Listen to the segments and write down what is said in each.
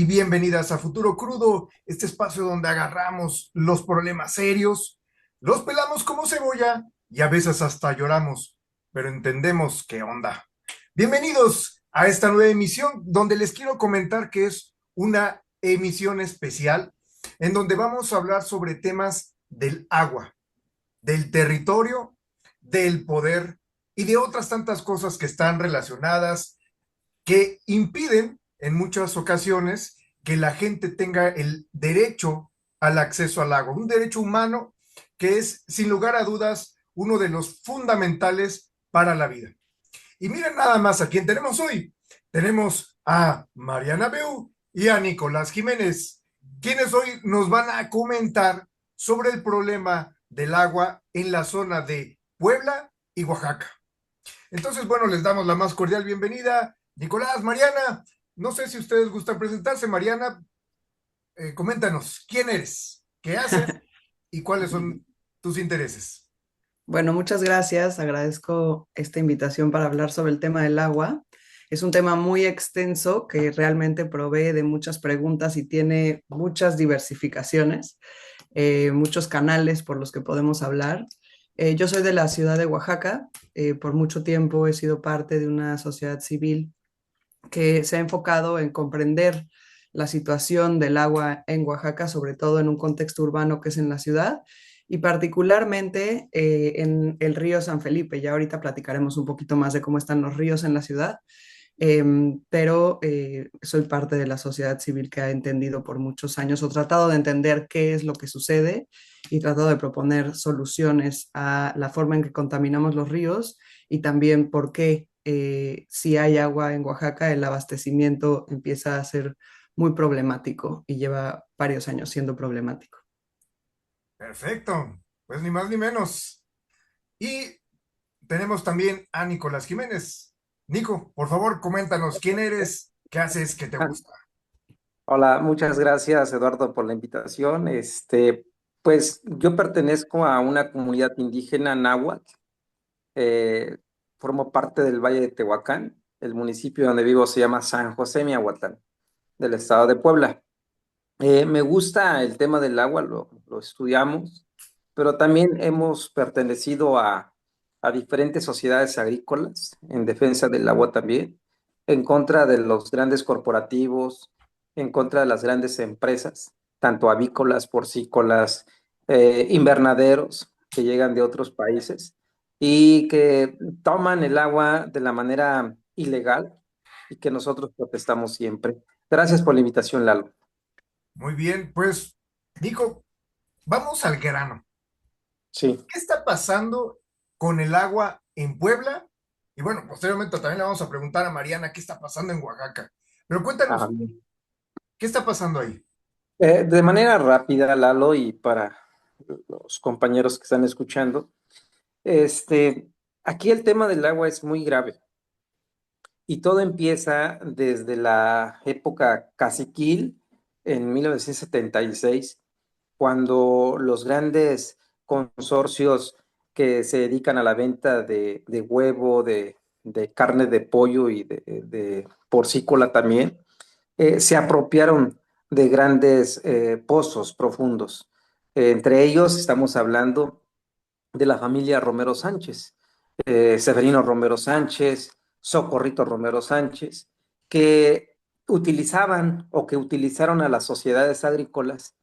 y bienvenidas a Futuro Crudo, este espacio donde agarramos los problemas serios, los pelamos como cebolla y a veces hasta lloramos, pero entendemos qué onda. Bienvenidos a esta nueva emisión donde les quiero comentar que es una emisión especial en donde vamos a hablar sobre temas del agua, del territorio, del poder y de otras tantas cosas que están relacionadas que impiden en muchas ocasiones que la gente tenga el derecho al acceso al agua, un derecho humano que es sin lugar a dudas uno de los fundamentales para la vida. Y miren nada más a quién tenemos hoy. Tenemos a Mariana Beu y a Nicolás Jiménez, quienes hoy nos van a comentar sobre el problema del agua en la zona de Puebla y Oaxaca. Entonces, bueno, les damos la más cordial bienvenida. Nicolás, Mariana, no sé si ustedes gustan presentarse. Mariana, coméntanos, ¿quién eres? ¿Qué haces? ¿Y cuáles son tus intereses? Bueno, muchas gracias. Agradezco esta invitación para hablar sobre el tema del agua. Es un tema muy extenso que realmente provee de muchas preguntas y tiene muchas diversificaciones, muchos canales por los que podemos hablar. Yo soy de la ciudad de Oaxaca. Por mucho tiempo he sido parte de una sociedad civil que se ha enfocado en comprender la situación del agua en Oaxaca, sobre todo en un contexto urbano que es en la ciudad, y particularmente en el río San Felipe. Ya ahorita platicaremos un poquito más de cómo están los ríos en la ciudad, pero soy parte de la sociedad civil que ha entendido por muchos años o tratado de entender qué es lo que sucede y tratado de proponer soluciones a la forma en que contaminamos los ríos y también por qué si hay agua en Oaxaca el abastecimiento empieza a ser muy problemático y lleva varios años siendo problemático. Perfecto, pues ni más ni menos. Y tenemos también a Nicolás Jiménez. Nico, por favor, coméntanos quién eres, qué haces, qué te Ah, gusta. Hola, muchas gracias Eduardo por la invitación. Pues yo pertenezco a una comunidad indígena náhuatl, eh, formo parte del Valle de Tehuacán. El municipio donde vivo se llama San José Miahuatlán, del estado de Puebla. Me gusta el tema del agua, lo estudiamos, pero también hemos pertenecido a diferentes sociedades agrícolas en defensa del agua también, en contra de los grandes corporativos, en contra de las grandes empresas, tanto avícolas, porcícolas, invernaderos que llegan de otros países y que toman el agua de la manera ilegal y que nosotros protestamos siempre. Gracias por la invitación, Lalo. Muy bien, pues, Nico, vamos al grano. Sí. ¿Qué está pasando con el agua en Puebla? Y bueno, posteriormente también le vamos a preguntar a Mariana qué está pasando en Oaxaca. Pero Ah, cuéntanos, bien. ¿qué está pasando ahí? De manera rápida, Lalo, y para los compañeros que están escuchando, este, aquí el tema del agua es muy grave y todo empieza desde la época caciquil en 1976, cuando los grandes consorcios que se dedican a la venta de huevo, de carne de pollo y de porcícola también, se apropiaron de grandes pozos profundos. Entre ellos estamos hablando de la familia Romero Sánchez, Severino Romero Sánchez, Socorrito Romero Sánchez, que utilizaban o que utilizaron a las sociedades agrícolas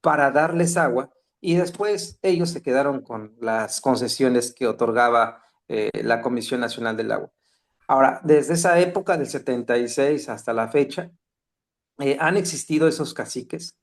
para darles agua y después ellos se quedaron con las concesiones que otorgaba la Comisión Nacional del Agua. Ahora, desde esa época del 76 hasta la fecha, han existido esos caciques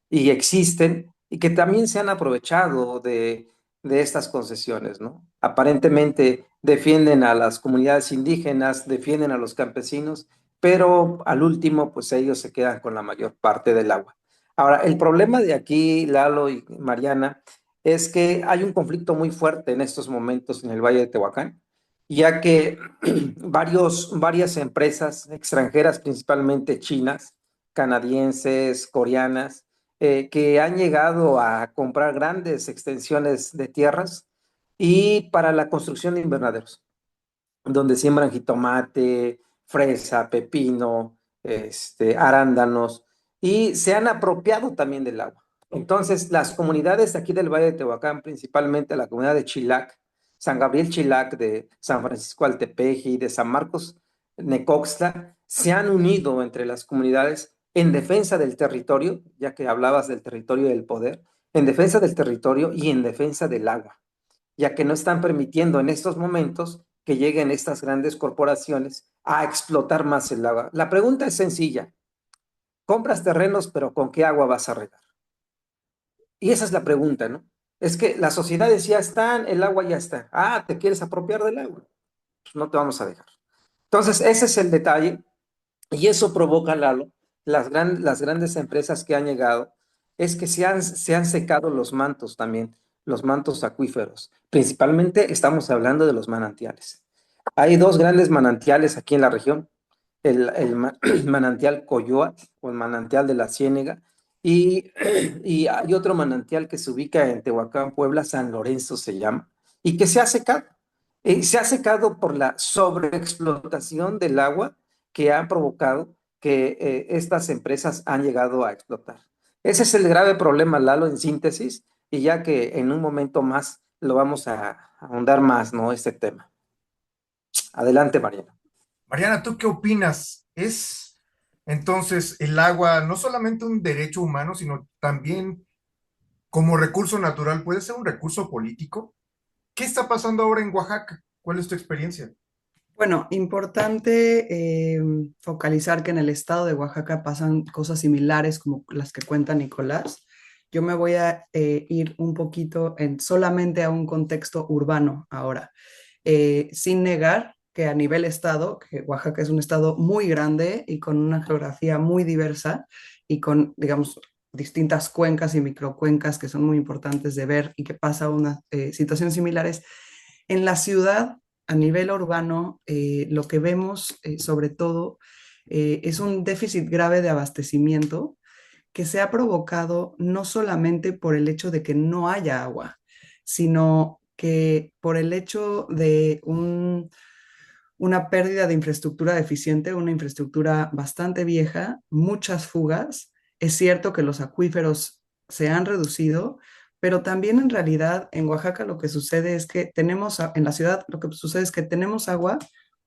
y existen y que también se han aprovechado de estas concesiones, ¿no? Aparentemente defienden a las comunidades indígenas, defienden a los campesinos, pero al último, pues ellos se quedan con la mayor parte del agua. Ahora, el problema de aquí, Lalo y Mariana, es que hay un conflicto muy fuerte en estos momentos en el Valle de Tehuacán, ya que varias empresas extranjeras, principalmente chinas, canadienses, coreanas, que han llegado a comprar grandes extensiones de tierras y para la construcción de invernaderos, donde siembran jitomate, fresa, pepino, arándanos. y se han apropiado también del agua. Entonces, las comunidades aquí del Valle de Tehuacán, principalmente la comunidad de Chilac, San Gabriel Chilac, de San Francisco Altepeji, de San Marcos Necoxtla, se han unido entre las comunidades en defensa del territorio, ya que hablabas del territorio y del poder, en defensa del territorio y en defensa del agua, ya que no están permitiendo en estos momentos que lleguen estas grandes corporaciones a explotar más el agua. La pregunta es sencilla: compras terrenos, pero ¿con qué agua vas a regar? Y esa es la pregunta, ¿no? Es que las sociedades ya están, el agua ya está. Ah, ¿te quieres apropiar del agua? Pues no te vamos a dejar. Entonces, ese es el detalle, y eso provoca, Lalo, las grandes empresas que han llegado, es que se han secado los mantos también, los mantos acuíferos. Principalmente estamos hablando de los manantiales. Hay dos grandes manantiales aquí en la región, el manantial Coyoat o el manantial de la Ciénega, y, y hay otro manantial que se ubica en Tehuacán, Puebla, San Lorenzo se llama, y que se ha secado. Se ha secado por la sobreexplotación del agua que ha provocado que estas empresas han llegado a explotar. Ese es el grave problema, Lalo, en síntesis, y ya que en un momento más lo vamos a ahondar más, ¿no? Este tema. Adelante, Mariana. Mariana, ¿tú qué opinas? ¿Es entonces el agua no solamente un derecho humano, sino también como recurso natural, puede ser un recurso político? ¿Qué está pasando ahora en Oaxaca? ¿Cuál es tu experiencia? Bueno, importante focalizar que en el estado de Oaxaca pasan cosas similares como las que cuenta Nicolás. Yo me voy a ir un poquito en solamente a un contexto urbano ahora, sin negar que a nivel estado, que Oaxaca es un estado muy grande y con una geografía muy diversa y con, digamos, distintas cuencas y microcuencas que son muy importantes de ver y que pasa unas situaciones similares. En la ciudad, a nivel urbano, lo que vemos sobre todo es un déficit grave de abastecimiento que se ha provocado no solamente por el hecho de que no haya agua, sino que por el hecho de una pérdida de infraestructura deficiente, una infraestructura bastante vieja, muchas fugas. Es cierto que los acuíferos se han reducido, pero también en realidad en Oaxaca lo que sucede es que tenemos, en la ciudad lo que sucede es que tenemos agua,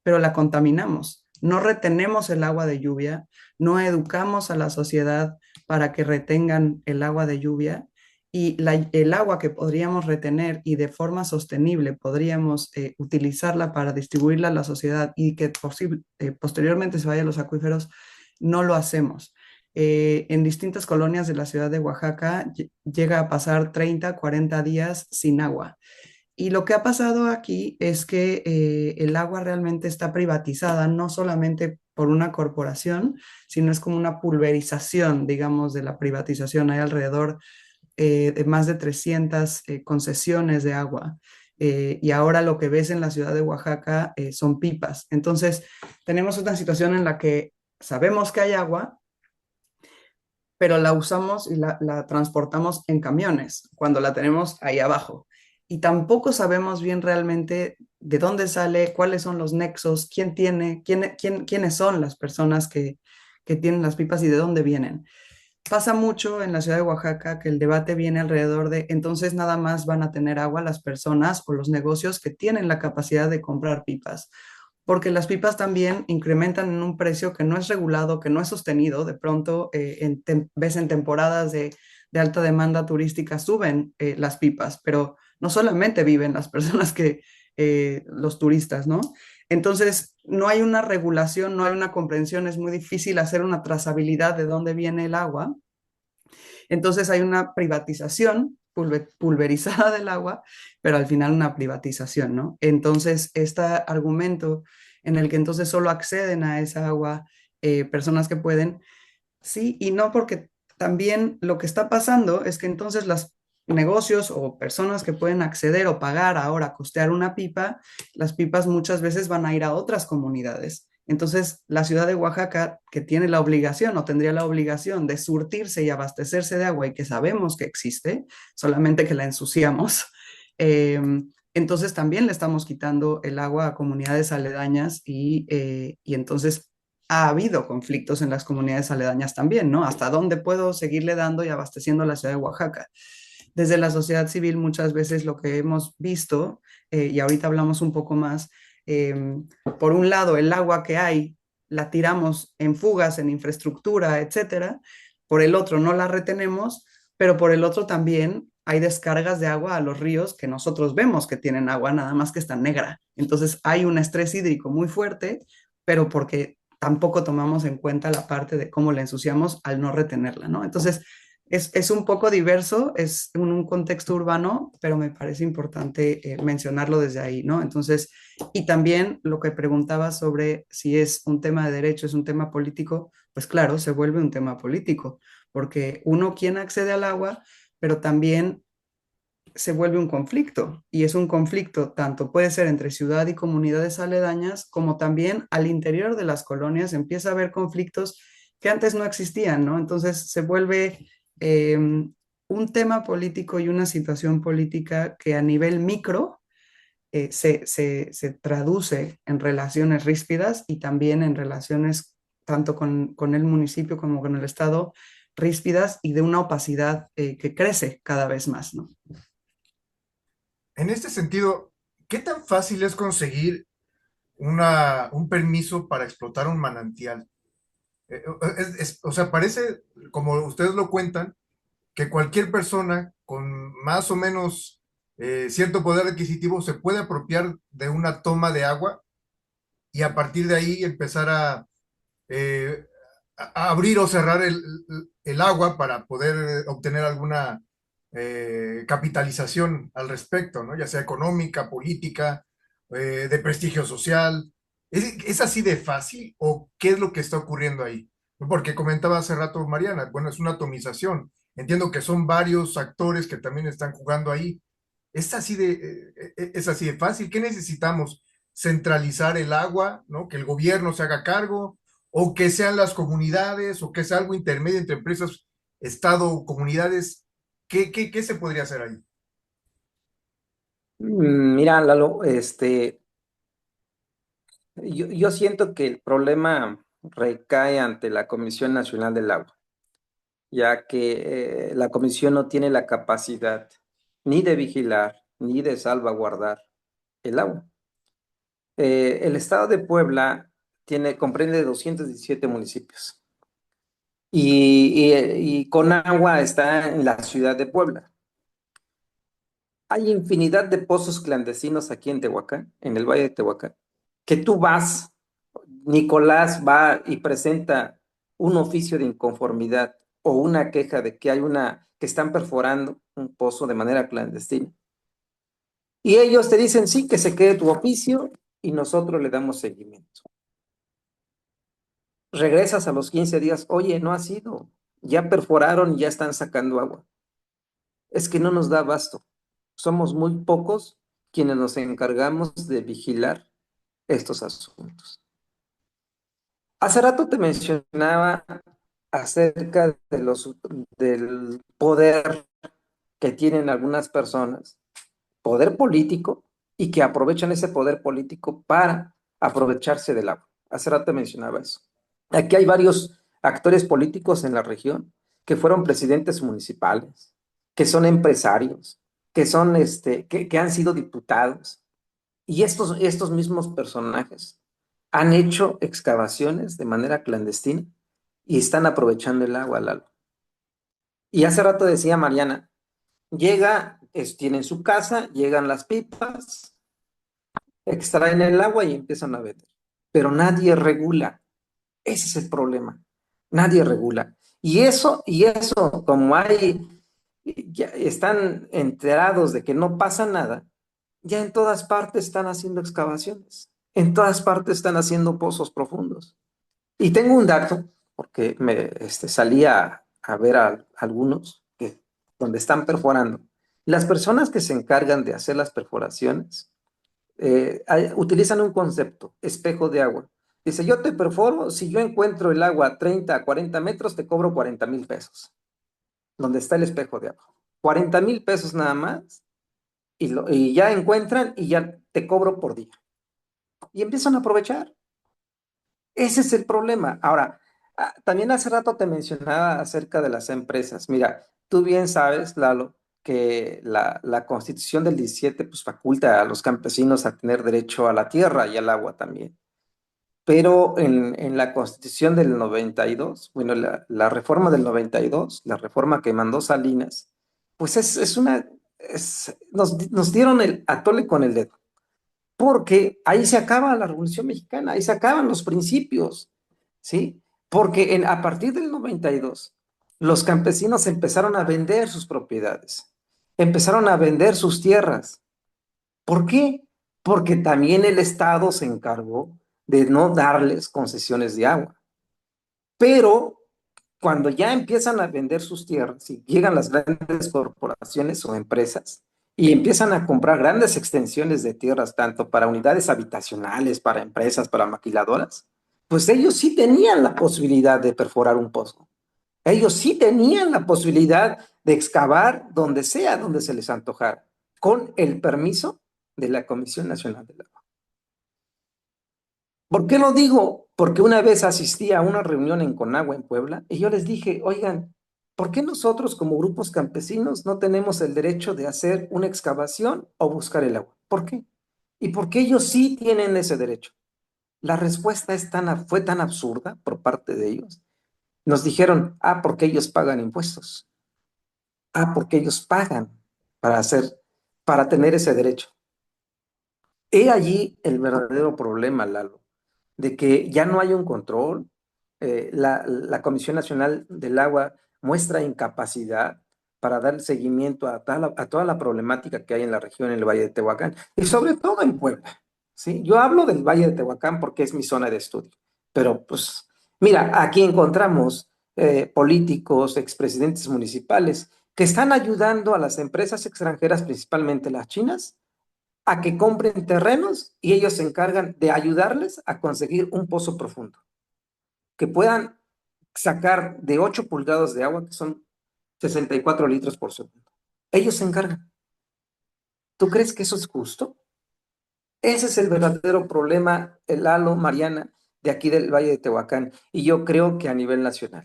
pero la contaminamos. No retenemos el agua de lluvia, no educamos a la sociedad para que retengan el agua de lluvia y el agua que podríamos retener y de forma sostenible podríamos utilizarla para distribuirla a la sociedad y que posteriormente se vaya a los acuíferos, no lo hacemos. En distintas colonias de la ciudad de Oaxaca llega a pasar 30, 40 días sin agua. Y lo que ha pasado aquí es que el agua realmente está privatizada, no solamente por una corporación, sino es como una pulverización, digamos, de la privatización. Hay alrededor de más de 300 concesiones de agua. Y ahora lo que ves en la ciudad de Oaxaca son pipas. Entonces, tenemos una situación en la que sabemos que hay agua, pero la usamos y la transportamos en camiones cuando la tenemos ahí abajo. Y tampoco sabemos bien realmente de dónde sale, cuáles son los nexos, quién tiene, quiénes son las personas que tienen las pipas y de dónde vienen. Pasa mucho en la ciudad de Oaxaca que el debate viene alrededor de entonces nada más van a tener agua las personas o los negocios que tienen la capacidad de comprar pipas, porque las pipas también incrementan en un precio que no es regulado, que no es sostenido. De pronto, ves en temporadas de alta demanda turística suben las pipas, pero no solamente viven las personas que, los turistas, ¿no? Entonces, no hay una regulación, no hay una comprensión, es muy difícil hacer una trazabilidad de dónde viene el agua. Entonces hay una privatización pulverizada del agua, pero al final una privatización, ¿no? Entonces, este argumento en el que entonces solo acceden a esa agua personas que pueden, sí y no, porque también lo que está pasando es que entonces los negocios o personas que pueden acceder o pagar ahora, costear una pipa, las pipas muchas veces van a ir a otras comunidades. Entonces, la ciudad de Oaxaca, que tiene la obligación o tendría la obligación de surtirse y abastecerse de agua y que sabemos que existe, solamente que la ensuciamos, eh, entonces también le estamos quitando el agua a comunidades aledañas y entonces ha habido conflictos en las comunidades aledañas también, ¿no? ¿Hasta dónde puedo seguirle dando y abasteciendo a la ciudad de Oaxaca? Desde la sociedad civil muchas veces lo que hemos visto, y ahorita hablamos un poco más, eh, por un lado el agua que hay la tiramos en fugas, en infraestructura, etcétera, por el otro no la retenemos, pero por el otro también hay descargas de agua a los ríos que nosotros vemos que tienen agua, nada más que está negra. Entonces hay un estrés hídrico muy fuerte, pero porque tampoco tomamos en cuenta la parte de cómo la ensuciamos al no retenerla, ¿no? Entonces, es un poco diverso, es un contexto urbano, pero me parece importante mencionarlo desde ahí, ¿no? Entonces, y también lo que preguntaba sobre si es un tema de derecho, es un tema político, pues claro, se vuelve un tema político, porque uno, ¿quién accede al agua? Pero también se vuelve un conflicto, y es un conflicto tanto puede ser entre ciudad y comunidades aledañas, como también al interior de las colonias empieza a haber conflictos que antes no existían, ¿no? Entonces se vuelve un tema político y una situación política que a nivel micro se traduce en relaciones ríspidas y también en relaciones tanto con el municipio como con el Estado ríspidas y de una opacidad que crece cada vez más, ¿no? En este sentido, ¿qué tan fácil es conseguir un permiso para explotar un manantial? O sea, parece, como ustedes lo cuentan, que cualquier persona con más o menos cierto poder adquisitivo se puede apropiar de una toma de agua y a partir de ahí empezar eh, a abrir o cerrar el agua para poder obtener alguna capitalización al respecto, ¿no? Ya sea económica, política, de prestigio social. ¿Es así de fácil o qué es lo que está ocurriendo ahí? Porque comentaba hace rato Mariana, bueno, es una atomización. Entiendo que son varios actores que también están jugando ahí. Es así de fácil. ¿Qué necesitamos? Centralizar el agua, ¿no? Que el gobierno se haga cargo, o que sean las comunidades, o que sea algo intermedio entre empresas, Estado, comunidades. ¿Qué se podría hacer ahí? Mira, Lalo, yo siento que el problema recae ante la Comisión Nacional del Agua, ya que la comisión no tiene la capacidad ni de vigilar ni de salvaguardar el agua. El estado de Puebla comprende 217 municipios y Conagua está en la ciudad de Puebla. Hay infinidad de pozos clandestinos aquí en Tehuacán, en el Valle de Tehuacán, que tú vas, Nicolás va y presenta un oficio de inconformidad o una queja de que que están perforando un pozo de manera clandestina. Y ellos te dicen, sí, que se quede tu oficio y nosotros le damos seguimiento. Regresas a los 15 días, oye, no ha sido, ya perforaron y ya están sacando agua. Es que no nos da abasto. Somos muy pocos quienes nos encargamos de vigilar estos asuntos. Hace rato te mencionaba acerca del poder que tienen algunas personas, poder político, y que aprovechan ese poder político para aprovecharse del agua. Hace rato te mencionaba eso. Aquí hay varios actores políticos en la región que fueron presidentes municipales, que son empresarios, que han sido diputados. Y estos mismos personajes han hecho excavaciones de manera clandestina y están aprovechando el agua, Lalo. Y hace rato decía Mariana, tienen su casa, llegan las pipas, extraen el agua y empiezan a vender. Pero nadie regula. Ese es el problema. Nadie regula. Y eso, como ya están enterados de que no pasa nada, ya en todas partes están haciendo excavaciones. En todas partes están haciendo pozos profundos. Y tengo un dato, porque salí a ver a algunos donde están perforando. Las personas que se encargan de hacer las perforaciones utilizan un concepto, espejo de agua. Dice, yo te perforo, si yo encuentro el agua a 30 a 40 metros, te cobro 40,000 pesos, donde está el espejo de agua. 40,000 pesos nada más, y ya encuentran y ya te cobro por día. Y empiezan a aprovechar. Ese es el problema. Ahora, también hace rato te mencionaba acerca de las empresas. Mira, tú bien sabes, Lalo, que la Constitución del 17 pues, faculta a los campesinos a tener derecho a la tierra y al agua también. Pero en la Constitución del 92, bueno, la reforma del 92, la reforma que mandó Salinas, pues nos dieron el atole con el dedo, porque ahí se acaba la Revolución Mexicana, ahí se acaban los principios, ¿sí? Porque a partir del 92, los campesinos empezaron a vender sus propiedades, empezaron a vender sus tierras. ¿Por qué? Porque también el Estado se encargó de no darles concesiones de agua. Pero cuando ya empiezan a vender sus tierras y llegan las grandes corporaciones o empresas y empiezan a comprar grandes extensiones de tierras, tanto para unidades habitacionales, para empresas, para maquiladoras, pues ellos sí tenían la posibilidad de perforar un pozo. Ellos sí tenían la posibilidad de excavar donde sea, donde se les antojara, con el permiso de la Comisión Nacional del Agua. ¿Por qué lo digo? Porque una vez asistí a una reunión en Conagua, en Puebla, y yo les dije, oigan, ¿por qué nosotros como grupos campesinos no tenemos el derecho de hacer una excavación o buscar el agua? ¿Por qué? ¿Y por qué ellos sí tienen ese derecho? La respuesta fue tan absurda por parte de ellos. Nos dijeron, porque ellos pagan impuestos. Porque ellos pagan para para tener ese derecho. He allí el verdadero problema, Lalo, de que ya no hay un control. La Comisión Nacional del Agua muestra incapacidad para dar seguimiento a toda la problemática que hay en la región, en el Valle de Tehuacán, y sobre todo en Puebla, ¿sí? Yo hablo del Valle de Tehuacán porque es mi zona de estudio, pero pues mira, aquí encontramos políticos, expresidentes municipales, que están ayudando a las empresas extranjeras, principalmente las chinas, a que compren terrenos y ellos se encargan de ayudarles a conseguir un pozo profundo, que puedan sacar de 8 pulgadas de agua, que son 64 litros por segundo. Ellos se encargan. ¿Tú crees que eso es justo? Ese es el verdadero problema, el halo, Mariana, de aquí del Valle de Tehuacán, y yo creo que a nivel nacional.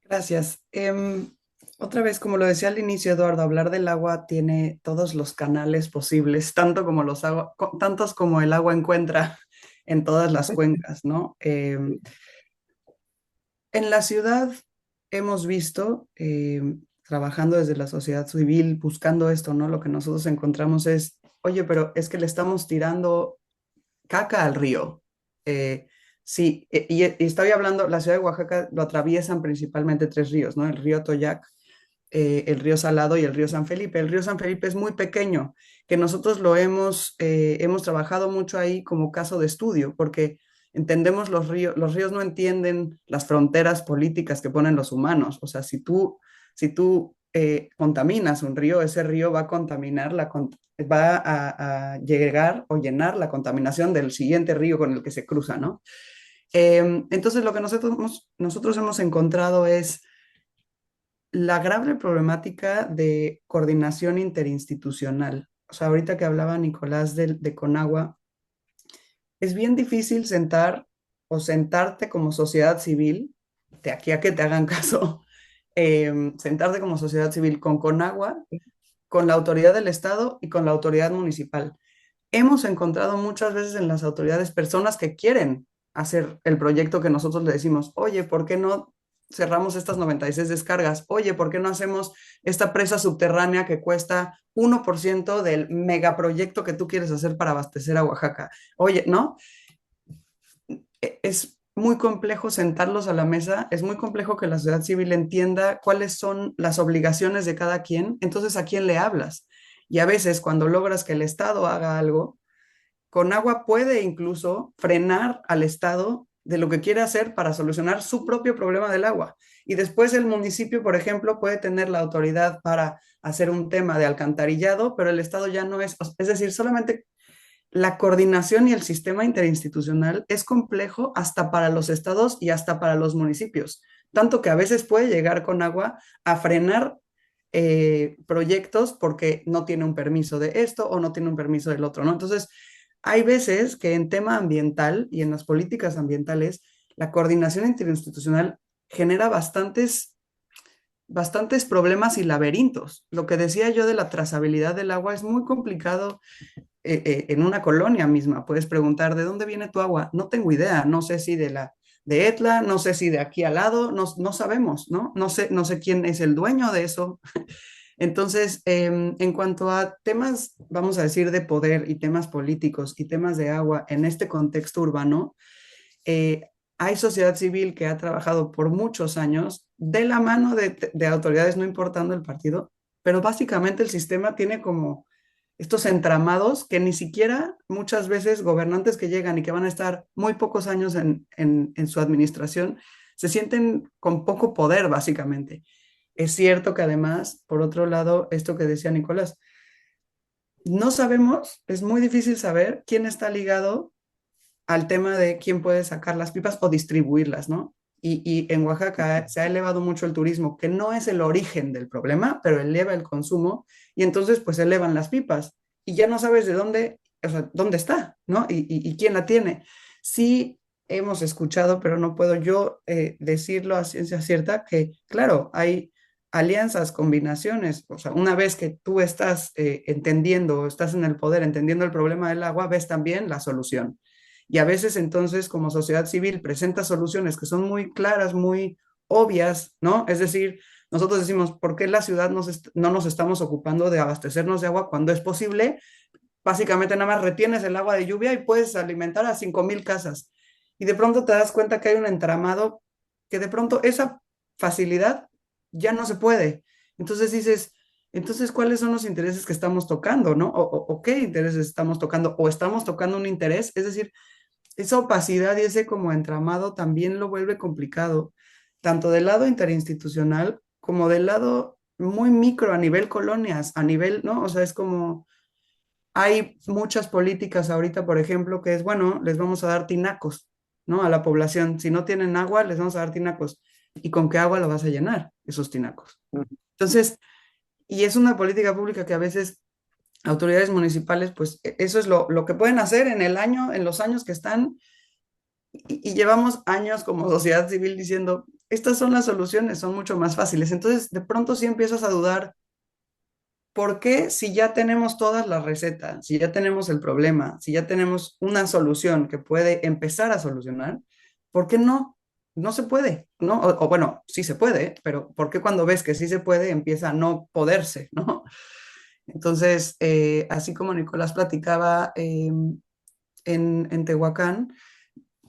Gracias. Otra vez, como lo decía al inicio, Eduardo, hablar del agua tiene todos los canales posibles, tantos como el agua encuentra en todas las cuencas, ¿no? En la ciudad hemos visto, trabajando desde la sociedad civil, buscando esto, ¿no? Lo que nosotros encontramos es, oye, pero es que le estamos tirando caca al río. Sí, y estoy hablando, la ciudad de Oaxaca lo atraviesan principalmente tres ríos, ¿no? El río Toyac, el río Salado y el río San Felipe. El río San Felipe es muy pequeño, que nosotros hemos trabajado mucho ahí como caso de estudio, porque entendemos los ríos no entienden las fronteras políticas que ponen los humanos. O sea, si tú contaminas un río, ese río va a contaminar va a llegar o llenar la contaminación del siguiente río con el que se cruza, ¿no? Entonces, lo que nosotros hemos encontrado es la grave problemática de coordinación interinstitucional. O sea, ahorita que hablaba Nicolás de Conagua, es bien difícil sentarte como sociedad civil, de aquí a que te hagan caso, sentarte como sociedad civil con Conagua, con la autoridad del Estado y con la autoridad municipal. Hemos encontrado muchas veces en las autoridades personas que quieren hacer el proyecto que nosotros le decimos, oye, ¿por qué no cerramos estas 96 descargas? Oye, ¿por qué no hacemos esta presa subterránea que cuesta 1% del megaproyecto que tú quieres hacer para abastecer a Oaxaca? Oye, ¿no? Es muy complejo sentarlos a la mesa, es muy complejo que la sociedad civil entienda cuáles son las obligaciones de cada quien, entonces a quién le hablas. Y a veces cuando logras que el Estado haga algo, Conagua puede incluso frenar al Estado de lo que quiere hacer para solucionar su propio problema del agua. Y después el municipio, por ejemplo, puede tener la autoridad para hacer un tema de alcantarillado, pero el Estado ya no es decir, solamente la coordinación y el sistema interinstitucional es complejo hasta para los estados y hasta para los municipios, tanto que a veces puede llegar con agua a frenar proyectos porque no tiene un permiso de esto o no tiene un permiso del otro, ¿no? Entonces, hay veces que en tema ambiental y en las políticas ambientales, la coordinación interinstitucional genera bastantes problemas y laberintos. Lo que decía yo de la trazabilidad del agua es muy complicado en una colonia misma. Puedes preguntar, ¿de dónde viene tu agua? No tengo idea, no sé si de Etla, no sé si de aquí al lado, no sabemos, ¿no? No sé quién es el dueño de eso. Entonces, en cuanto a temas, vamos a decir, de poder y temas políticos y temas de agua en este contexto urbano, hay sociedad civil que ha trabajado por muchos años de la mano de autoridades, no importando el partido, pero básicamente el sistema tiene como estos entramados que ni siquiera muchas veces gobernantes que llegan y que van a estar muy pocos años en su administración, se sienten con poco poder, básicamente. Es cierto que además, por otro lado, esto que decía Nicolás, no sabemos, es muy difícil saber quién está ligado al tema de quién puede sacar las pipas o distribuirlas, ¿no? Y en Oaxaca se ha elevado mucho el turismo, que no es el origen del problema, pero eleva el consumo y entonces pues elevan las pipas y ya no sabes de dónde, o sea, dónde está, ¿no? Y quién la tiene. Sí hemos escuchado, pero no puedo yo decirlo a ciencia cierta, que claro, hay alianzas, combinaciones, o sea, una vez que tú estás entendiendo, estás en el poder, entendiendo el problema del agua, ves también la solución. Y a veces entonces como sociedad civil presenta soluciones que son muy claras, muy obvias, ¿no? Es decir, nosotros decimos, ¿por qué la ciudad no nos estamos ocupando de abastecernos de agua cuando es posible? Básicamente nada más retienes el agua de lluvia y puedes alimentar a 5,000 casas. Y de pronto te das cuenta que hay un entramado que de pronto esa facilidad ya no se puede. Entonces dices, entonces, ¿cuáles son los intereses que estamos tocando, no? O qué intereses estamos tocando, o estamos tocando un interés, es decir, esa opacidad y ese como entramado también lo vuelve complicado, tanto del lado interinstitucional como del lado muy micro a nivel colonias, a nivel, ¿no? O sea, es como, hay muchas políticas ahorita, por ejemplo, que es, bueno, les vamos a dar tinacos, ¿no? A la población. Si no tienen agua, les vamos a dar tinacos. ¿Y con qué agua lo vas a llenar esos tinacos? Entonces, y es una política pública que a veces autoridades municipales, pues eso es lo que pueden hacer en el año, en los años que están y llevamos años como sociedad civil diciendo, estas son las soluciones, son mucho más fáciles. Entonces, de pronto sí empiezas a dudar, ¿por qué si ya tenemos todas las recetas, si ya tenemos el problema, si ya tenemos una solución que puede empezar a solucionar, ¿por qué no? No se puede, ¿no? O bueno, sí se puede, pero ¿por qué cuando ves que sí se puede empieza a no poderse, ¿no? Entonces, así como Nicolás platicaba en Tehuacán,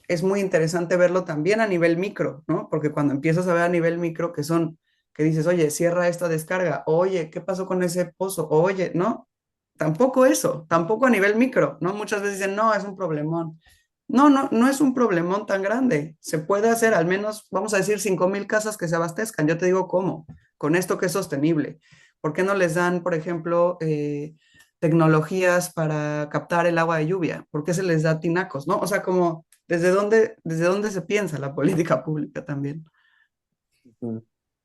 es muy interesante verlo también a nivel micro, ¿no? Porque cuando empiezas a ver a nivel micro que dices, oye, cierra esta descarga, oye, ¿qué pasó con ese pozo? Oye, ¿no? Tampoco eso, tampoco a nivel micro, ¿no? Muchas veces dicen, no, es un problemón. No es un problemón tan grande. Se puede hacer al menos, vamos a decir, 5,000 casas que se abastezcan. Yo te digo cómo, con esto que es sostenible. ¿Por qué no les dan, por ejemplo, tecnologías para captar el agua de lluvia? ¿Por qué se les da tinacos, no? O sea, como, ¿desde dónde se piensa la política pública también? Mm.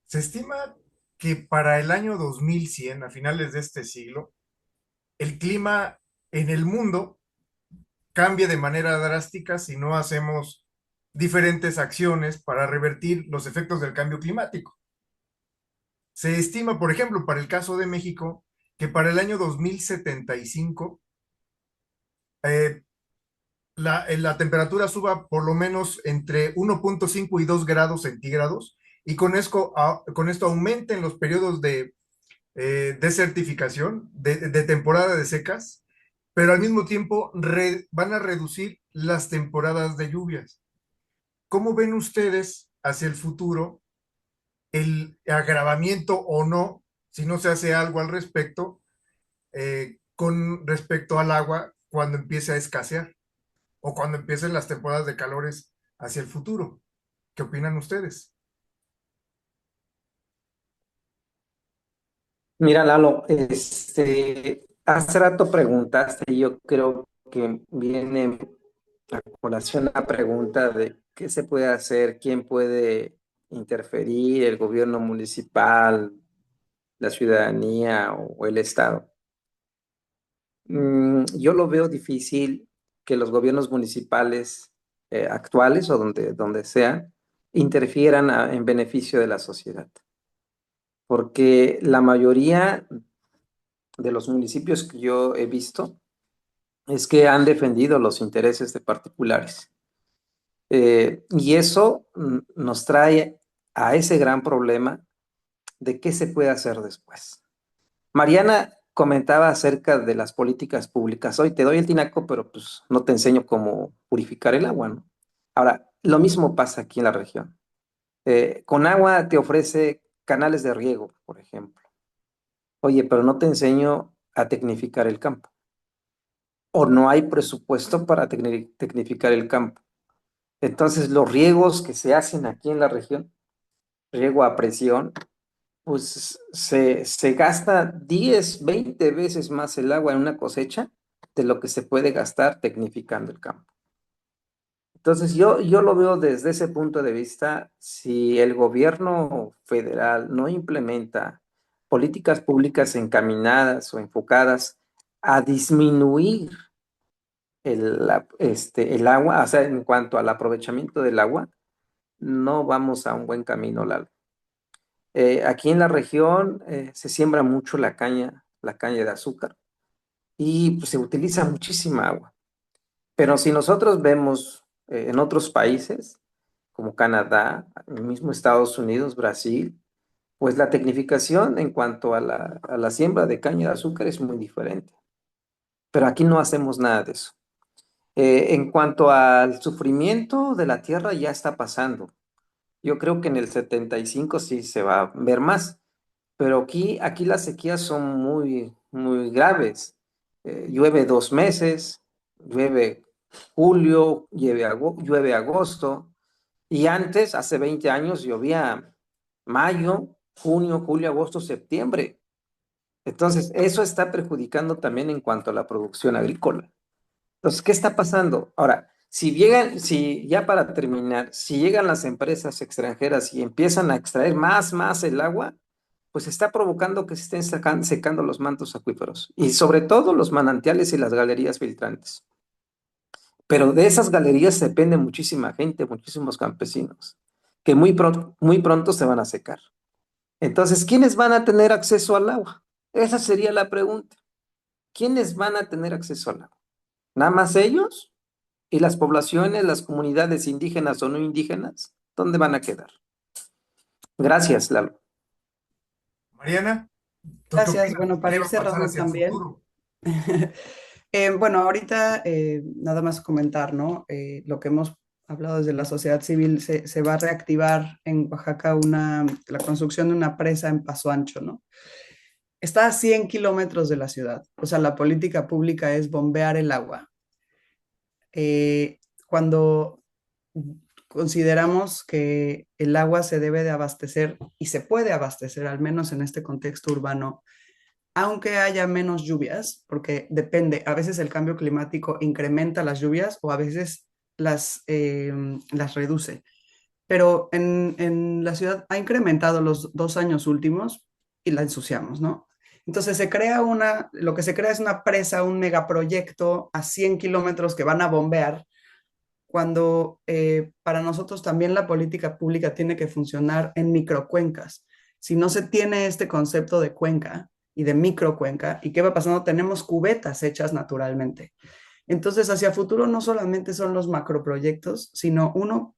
Se estima que para el año 2100, a finales de este siglo, el clima en el mundo cambie de manera drástica si no hacemos diferentes acciones para revertir los efectos del cambio climático. Se estima, por ejemplo, para el caso de México, que para el año 2075 eh, la temperatura suba por lo menos entre 1,5 y 2 grados centígrados y con esto aumenten los periodos de desertificación, de temporada de secas, pero al mismo tiempo van a reducir las temporadas de lluvias. ¿Cómo ven ustedes hacia el futuro el agravamiento o no, si no se hace algo al respecto, con respecto al agua cuando empiece a escasear o cuando empiecen las temporadas de calores hacia el futuro? ¿Qué opinan ustedes? Mira, Lalo, hace rato preguntaste, y yo creo que viene a colación la pregunta de qué se puede hacer, quién puede interferir, el gobierno municipal, la ciudadanía o el Estado. Yo lo veo difícil que los gobiernos municipales actuales o donde sean interfieran en beneficio de la sociedad. Porque la mayoría de los municipios que yo he visto es que han defendido los intereses de particulares. Y eso nos trae a ese gran problema de qué se puede hacer después. Mariana comentaba acerca de las políticas públicas. Hoy te doy el tinaco, pero pues no te enseño cómo purificar el agua, ¿no? Ahora, lo mismo pasa aquí en la región. Con agua te ofrece canales de riego, por ejemplo. Oye, pero no te enseño a tecnificar el campo. O no hay presupuesto para tecnificar el campo. Entonces, los riegos que se hacen aquí en la región, riego a presión, pues se gasta 10, 20 veces más el agua en una cosecha de lo que se puede gastar tecnificando el campo. Entonces yo lo veo desde ese punto de vista, si el gobierno federal no implementa políticas públicas encaminadas o enfocadas a disminuir el agua, o sea, en cuanto al aprovechamiento del agua, no vamos a un buen camino, Lalo. Aquí en la región se siembra mucho la caña de azúcar y pues, se utiliza muchísima agua. Pero si nosotros vemos en otros países, como Canadá, el mismo Estados Unidos, Brasil, pues la tecnificación en cuanto a la siembra de caña de azúcar es muy diferente. Pero aquí no hacemos nada de eso. En cuanto al sufrimiento de la tierra, ya está pasando. Yo creo que en el 75 sí se va a ver más. Pero aquí las sequías son muy, muy graves. Llueve 2 meses, llueve julio, llueve agosto, y antes, hace 20 años, llovía mayo, junio, julio, agosto, septiembre. Entonces, eso está perjudicando también en cuanto a la producción agrícola. Entonces, ¿qué está pasando? Ahora, si ya para terminar, si llegan las empresas extranjeras y empiezan a extraer más el agua, pues está provocando que se estén secando los mantos acuíferos y sobre todo los manantiales y las galerías filtrantes. Pero de esas galerías depende muchísima gente, muchísimos campesinos, que muy pronto se van a secar. Entonces, ¿quiénes van a tener acceso al agua? Esa sería la pregunta. ¿Quiénes van a tener acceso al agua? ¿Nada más ellos? ¿Y las poblaciones, las comunidades indígenas o no indígenas? ¿Dónde van a quedar? Gracias, Lalo. Mariana, ¿tú qué Gracias. opinas? Bueno, para ¿Qué ir va a pasar cerrando hacia el también. futuro? Bueno, ahorita nada más comentar, ¿no? Lo que hemos hablado desde la sociedad civil, se va a reactivar en Oaxaca la construcción de una presa en Paso Ancho, ¿no? Está a 100 kilómetros de la ciudad, o sea, la política pública es bombear el agua. Cuando consideramos que el agua se debe de abastecer y se puede abastecer, al menos en este contexto urbano, aunque haya menos lluvias, porque depende, a veces el cambio climático incrementa las lluvias o a veces las reduce. Pero en la ciudad ha incrementado los 2 años últimos y la ensuciamos, ¿no? Entonces lo que se crea es una presa, un megaproyecto a 100 kilómetros que van a bombear, cuando para nosotros también la política pública tiene que funcionar en microcuencas. Si no se tiene este concepto de cuenca y de microcuenca, ¿y qué va pasando? Tenemos cubetas hechas naturalmente. Entonces, hacia futuro no solamente son los macroproyectos, sino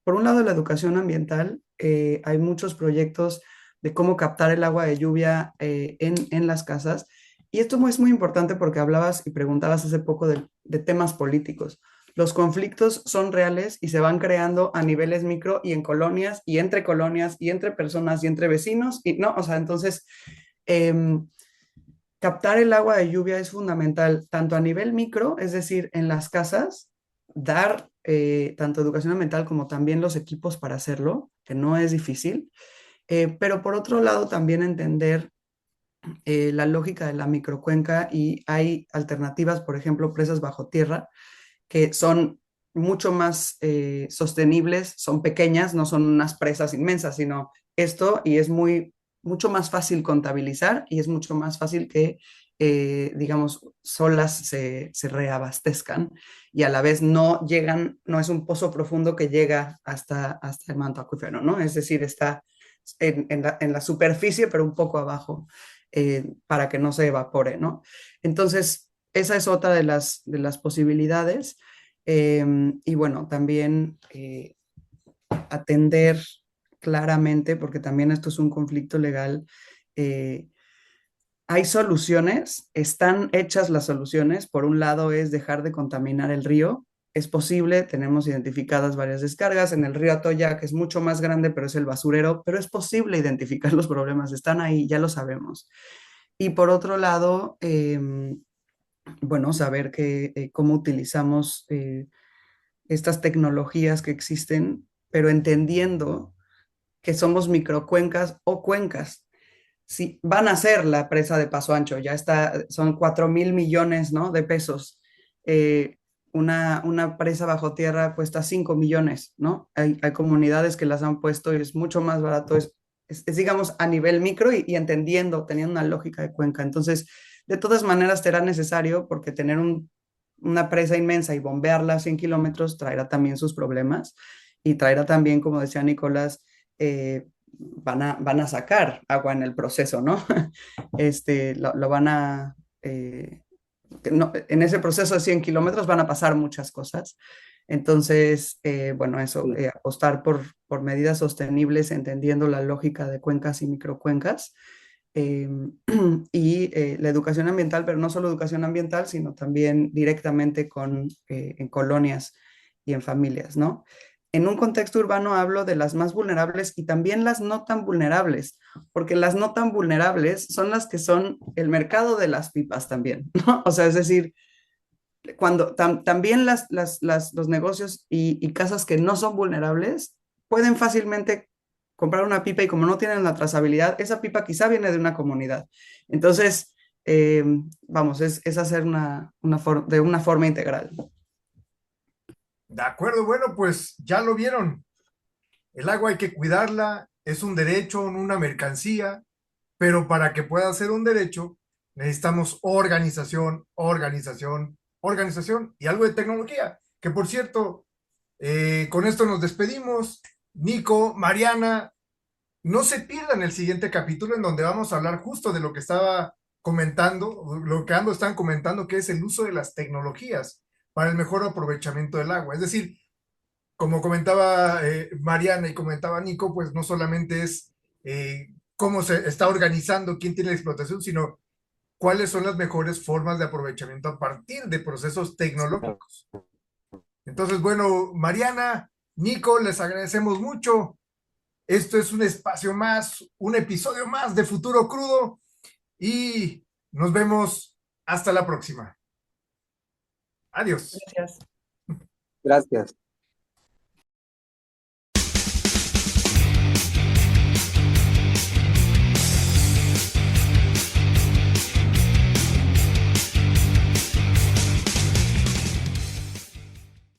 por un lado, la educación ambiental. Hay muchos proyectos de cómo captar el agua de lluvia en las casas. Y esto es muy importante porque hablabas y preguntabas hace poco de temas políticos. Los conflictos son reales y se van creando a niveles micro y en colonias y entre personas y entre vecinos. Y no, o sea, entonces, captar el agua de lluvia es fundamental tanto a nivel micro, es decir, en las casas, dar tanto educación ambiental como también los equipos para hacerlo, que no es difícil, pero por otro lado también entender la lógica de la microcuenca, y hay alternativas, por ejemplo, presas bajo tierra, que son mucho más sostenibles, son pequeñas, no son unas presas inmensas, sino esto, y es mucho más fácil contabilizar y es mucho más fácil que digamos, solas se reabastezcan y a la vez no llegan, no es un pozo profundo que llega hasta el manto acuífero, ¿no? Es decir, está en la superficie, pero un poco abajo, para que no se evapore, ¿no? Entonces, esa es otra de las posibilidades. Y bueno, también atender claramente, porque también esto es un conflicto legal. Hay soluciones, están hechas las soluciones. Por un lado es dejar de contaminar el río. Es posible, tenemos identificadas varias descargas en el río Atoya, que es mucho más grande, pero es el basurero, pero es posible identificar los problemas, están ahí, ya lo sabemos. Y por otro lado, bueno, saber cómo utilizamos estas tecnologías que existen, pero entendiendo que somos microcuencas o cuencas. Sí, van a ser la presa de Paso Ancho, ya está, son 4.000 millones, ¿no?, de pesos. Eh, una presa bajo tierra cuesta 5 millones, ¿no? Hay comunidades que las han puesto y es mucho más barato, digamos, a nivel micro y entendiendo, teniendo una lógica de cuenca. Entonces, de todas maneras, será necesario porque tener una presa inmensa y bombearla a 100 kilómetros traerá también sus problemas y traerá también, como decía Nicolás, van a sacar agua en el proceso, ¿no? Lo van a, no, en ese proceso de 100 kilómetros van a pasar muchas cosas. Entonces, bueno, eso, Sí. apostar por medidas sostenibles, entendiendo la lógica de cuencas y microcuencas, eh, y la educación ambiental, pero no solo educación ambiental, sino también directamente en colonias y en familias, ¿no? En un contexto urbano hablo de las más vulnerables y también las no tan vulnerables, porque las no tan vulnerables son las que son el mercado de las pipas también, ¿no? O sea, es decir, cuando también los negocios y casas que no son vulnerables pueden fácilmente comprar una pipa y como no tienen la trazabilidad, esa pipa quizá viene de una comunidad. Entonces, vamos, es hacer de una forma integral. De acuerdo, bueno, pues ya lo vieron. El agua hay que cuidarla, es un derecho, no una mercancía, pero para que pueda ser un derecho necesitamos organización, organización, organización y algo de tecnología. Que por cierto, con esto nos despedimos. Nico, Mariana, no se pierdan el siguiente capítulo en donde vamos a hablar justo de lo que estaba comentando, lo que ambos están comentando, que es el uso de las tecnologías para el mejor aprovechamiento del agua. Es decir, como comentaba Mariana y comentaba Nico, pues no solamente es cómo se está organizando, quién tiene la explotación, sino cuáles son las mejores formas de aprovechamiento a partir de procesos tecnológicos. Entonces, bueno, Mariana, Nico, les agradecemos mucho. Esto es un espacio más, un episodio más de Futuro Crudo y nos vemos hasta la próxima. Adiós. Gracias. Gracias.